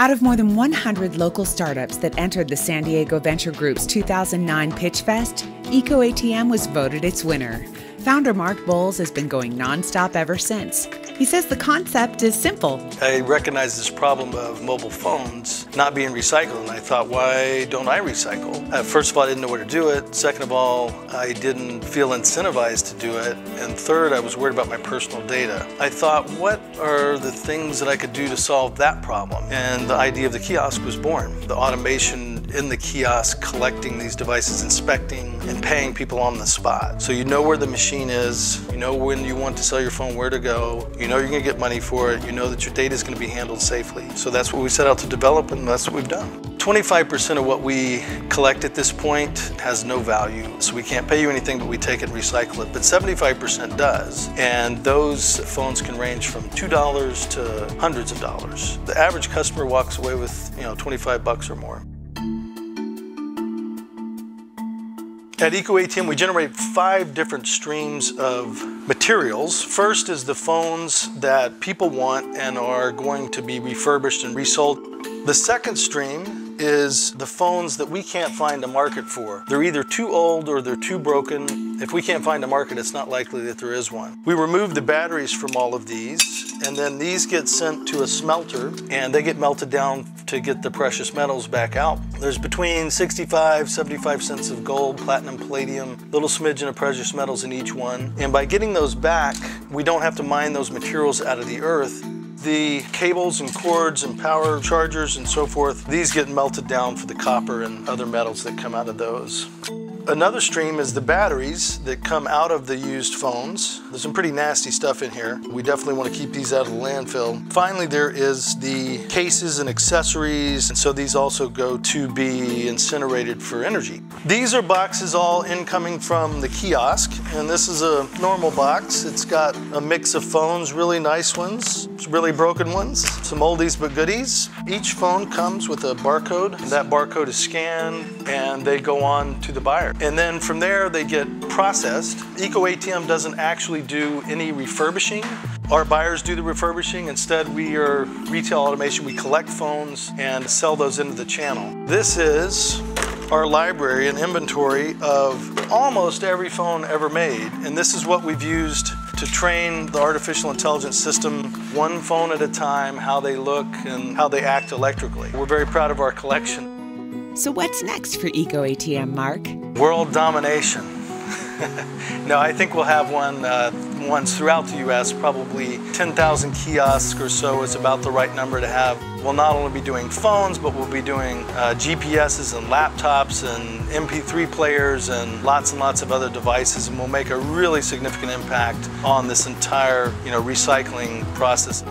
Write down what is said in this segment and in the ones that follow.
Out of more than 100 local startups that entered the San Diego Venture Group's 2009 Pitch Fest, EcoATM was voted its winner. Founder Mark Bowles has been going nonstop ever since. He says the concept is simple. I recognized this problem of mobile phones not being recycled, and I thought, why don't I recycle? First of all, I didn't know where to do it. Second of all, I didn't feel incentivized to do it. And third, I was worried about my personal data. I thought, what are the things that I could do to solve that problem? And the idea of the kiosk was born. The automation in the kiosk, collecting these devices, inspecting, and paying people on the spot. So you know where the machine is, you know when you want to sell your phone, where to go, you know you're going to get money for it, you know that your data is going to be handled safely. So that's what we set out to develop, and that's what we've done. 25% of what we collect at this point has no value, so we can't pay you anything, but we take it and recycle it. But 75% does, and those phones can range from $2 to hundreds of dollars. The average customer walks away with, $25 or more. At EcoATM, we generate 5 different streams of materials. First is the phones that people want and are going to be refurbished and resold. The second stream is the phones that we can't find a market for. They're either too old or they're too broken. If we can't find a market, it's not likely that there is one. We remove the batteries from all of these, and then these get sent to a smelter, and they get melted down to get the precious metals back out. There's between 65, 75 cents of gold, platinum, palladium, little smidgen of precious metals in each one. And by getting those back, we don't have to mine those materials out of the earth. The cables and cords and power chargers and so forth, these get melted down for the copper and other metals that come out of those. Another stream is the batteries that come out of the used phones. There's some pretty nasty stuff in here. We definitely want to keep these out of the landfill. Finally, there is the cases and accessories, and so these also go to be incinerated for energy. These are boxes all incoming from the kiosk, and this is a normal box. It's got a mix of phones, really nice ones, really broken ones, some oldies but goodies. Each phone comes with a barcode. That barcode is scanned, and they go on to the buyer. And then from there, they get processed. EcoATM doesn't actually do any refurbishing. Our buyers do the refurbishing. Instead, we are retail automation. We collect phones and sell those into the channel. This is our library and inventory of almost every phone ever made. And this is what we've used to train the artificial intelligence system, one phone at a time, how they look and how they act electrically. We're very proud of our collection. So what's next for EcoATM, Mark? World domination. No, I think we'll have ones throughout the U.S. Probably 10,000 kiosks or so is about the right number to have. We'll not only be doing phones, but we'll be doing GPSs and laptops and MP3 players and lots of other devices, and we'll make a really significant impact on this entire recycling process.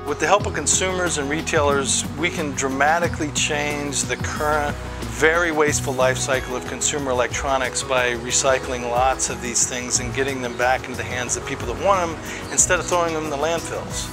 With the help of consumers and retailers, we can dramatically change the current very wasteful life cycle of consumer electronics by recycling lots of these things and getting them back into the hands of people that want them instead of throwing them in the landfills.